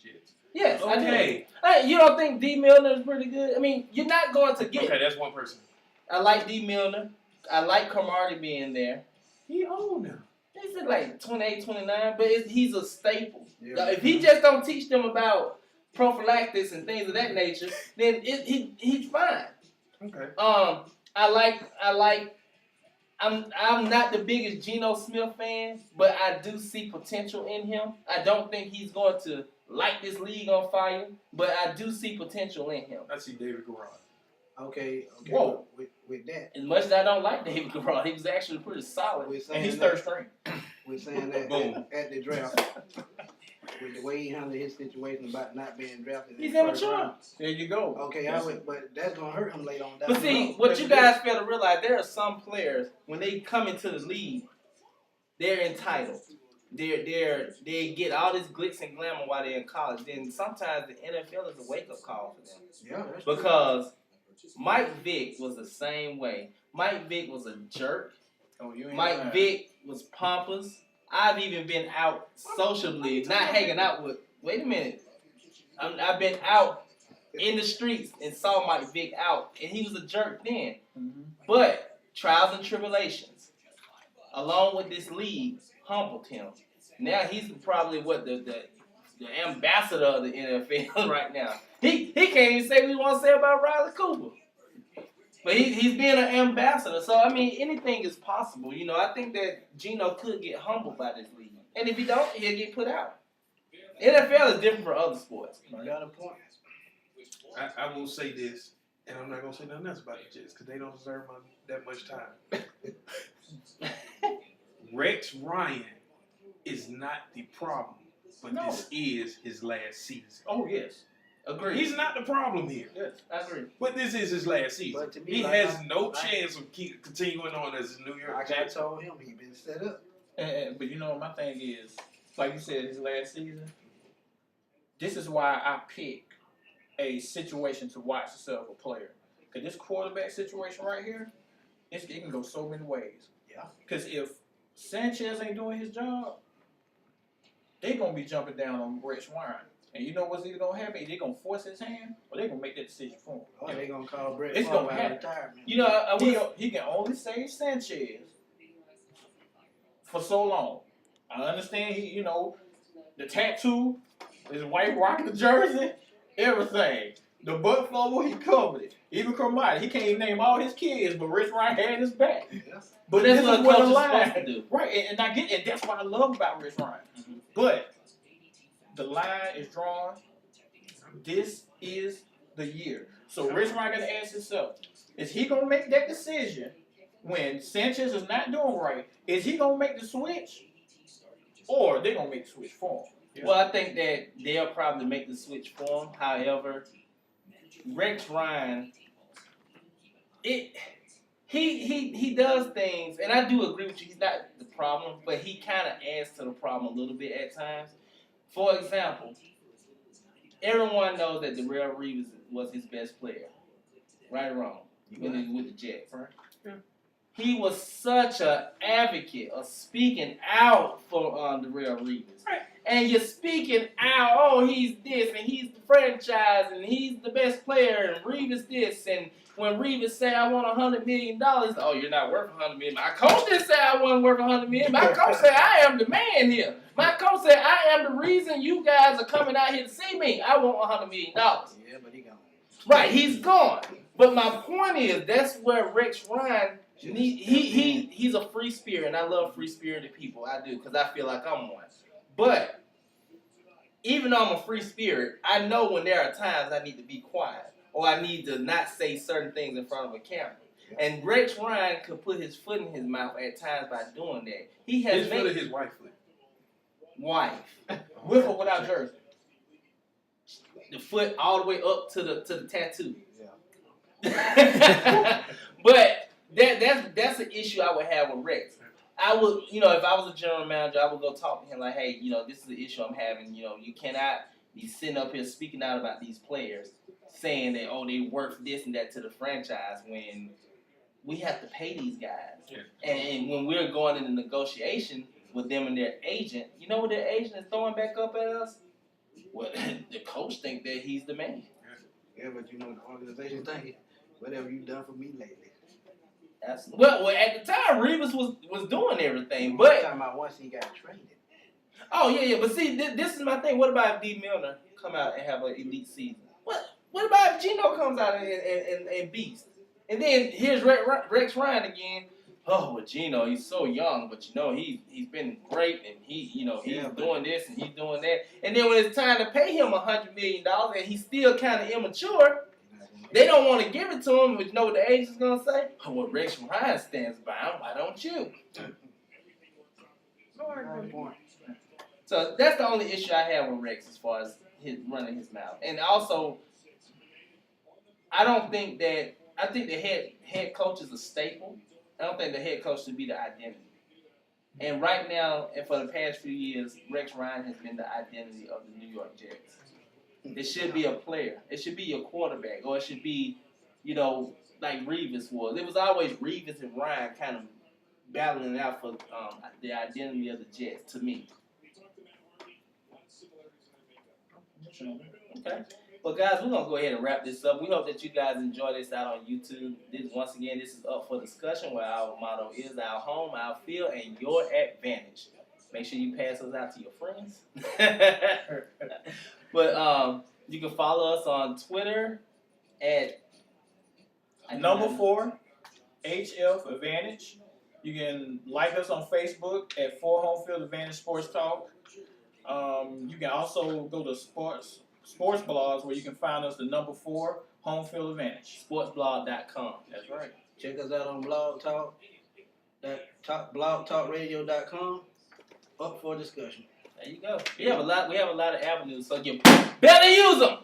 Jets. Yes, okay. I do. You don't think D. Milner is pretty good? I mean, you're not going to get. Okay, that's one person. I like D. Milner. I like Cromartie being there. He old now. He's like 28, 29, but he's a staple. Yeah. If he just don't teach them about prophylactics and things of that nature, then he's fine. Okay. I'm not the biggest Geno Smith fan, but I do see potential in him. I don't think he's going to light this league on fire, but I do see potential in him. I see David Garrard. Okay. Whoa. With that. As much as I don't like David Garrard, he was actually pretty solid. And he's third string. We're saying that Boom. at the draft, with the way he handled his situation about not being drafted. He's in the first immature. round. There you go. Okay, but that's gonna hurt him later on. Down But the see, road. what you guys fail to realize, there are some players, when they come into the league, they're entitled. They get all this glitz and glamour while they're in college. Then sometimes the NFL is a wake-up call for them. Yeah, that's true. Because Mike Vick was the same way. Mike Vick was a jerk. Mike Vick was pompous. I've even been out socially, not hanging out with. Wait a minute. I've been out in the streets and saw Mike Vick out, and he was a jerk then. Mm-hmm. But trials and tribulations, along with this league, humbled him. Now he's probably the ambassador of the NFL right now. He can't even say what he wants to say about Riley Cooper. But he's being an ambassador. So, I mean, anything is possible. You know, I think that Geno could get humbled by this league. And if he don't, he'll get put out. NFL is different from other sports. You got a point. I will say this, and I'm not going to say nothing else about the Jets because they don't deserve that much time. Rex Ryan is not the problem, but this is his last season. Oh, yes. Agreed. He's not the problem here. Yes, I agree. But this is his last season. But to me, He like has no chance of continuing on as a New York Like I Jets. told him, he been set up. But you know, my thing is, like you said, his last season, this is why I pick a situation to watch yourself a player. Because this quarterback situation right here, it can go so many ways. Yeah. Because if Sanchez ain't doing his job, they're going to be jumping down on Rex Ryan. And you know what's either going to happen? They're going to force his hand, or they're going to make that decision for him. Oh, they gonna call Brett It's Favre gonna out happen. of retirement. You know, He can only save Sanchez for so long. I understand the tattoo, his wife rocking the jersey, everything. The butt fumble, he covered it. Even Cromartie, he can't even name all his kids, but Rich Ryan had his back. Yeah. but this that's is what what a the coach is line- supposed to do. Right, and I get it. That's what I love about Rich Ryan. Mm-hmm. But the line is drawn. This is the year. So Rich Ryan got to ask himself, is he going to make that decision when Sanchez is not doing right? Is he going to make the switch? Or they going to make the switch for him? Yeah. Well, I think that they'll probably make the switch for him. However, Rex Ryan, he does things, and I do agree with you. He's not the problem, but he kind of adds to the problem a little bit at times. For example, everyone knows that Darrelle Reeves was his best player, right or wrong, when he was with the Jets. Right. Yeah. He was such an advocate of speaking out for Darrelle Reeves. Right. And you're speaking out, oh, he's this, and he's the franchise, and he's the best player, and Reeves this, and when Reeves say, I want $100 million, oh, you're not worth $100 million. My coach didn't say I wasn't worth $100 million. My coach said, I am the man here. My coach said, I am the reason you guys are coming out here to see me. I want $100 million. Yeah, but he gone. Right, he's gone. But my point is, that's where Rex Ryan, he's a free spirit, and I love free-spirited people. I do, because I feel like I'm one. But even though I'm a free spirit, I know when there are times I need to be quiet or I need to not say certain things in front of a camera. And Rex Ryan could put his foot in his mouth at times by doing that. He has His foot or his wife's foot? wife. With or without jersey? The foot all the way up to the tattoo. Yeah. But that's an issue I would have with Rex. I would, if I was a general manager, I would go talk to him like, hey, this is the issue I'm having. You cannot be sitting up here speaking out about these players, saying that, oh, they worth this and that to the franchise when we have to pay these guys. Yeah. And when we're going into negotiation with them and their agent, you know what their agent is throwing back up at us? Well, coach think that he's the man. Yeah, but you know the organization thing. Whatever you done for me lately. Absolutely. Well, at the time, Reeves was doing everything, I'm but talking about once he got traded. oh yeah. But see, this is my thing. What about if D. Milner come out and have an elite season? What about if Geno comes out and beast? And then here's Rex Ryan again. Oh, well, Geno, he's so young, but you know he's been great, and he's doing this and he's doing that. And then when it's time to pay him $100 million, and he's still kind of immature, they don't want to give it to him. But you know what the agent's gonna say? Oh, well, Rex Ryan stands by him. Why don't you? So that's the only issue I have with Rex as far as his running his mouth. And also, I think the head coach is a staple. I don't think the head coach should be the identity. And right now, and for the past few years, Rex Ryan has been the identity of the New York Jets. It should be a player. It should be your quarterback, or it should be, like Reeves was. It was always Reeves and Ryan kind of battling it out for the identity of the Jets, to me. Okay. Well, guys, we're going to go ahead and wrap this up. We hope that you guys enjoy this out on YouTube. Once again, this is up for discussion, where our motto is our home, our field, and your advantage. Make sure you pass us out to your friends. But you can follow us on Twitter at Number 4, HF Advantage. You can like us on Facebook at 4 Home Field Advantage Sports Talk. You can also go to sports blogs, where you can find us the number 4 Home Field Advantage. Sportsblog.com. That's right. Check us out on Blog Talk. blogtalkradio.com. Up for discussion. There you go. We have a lot of avenues, so you better use them.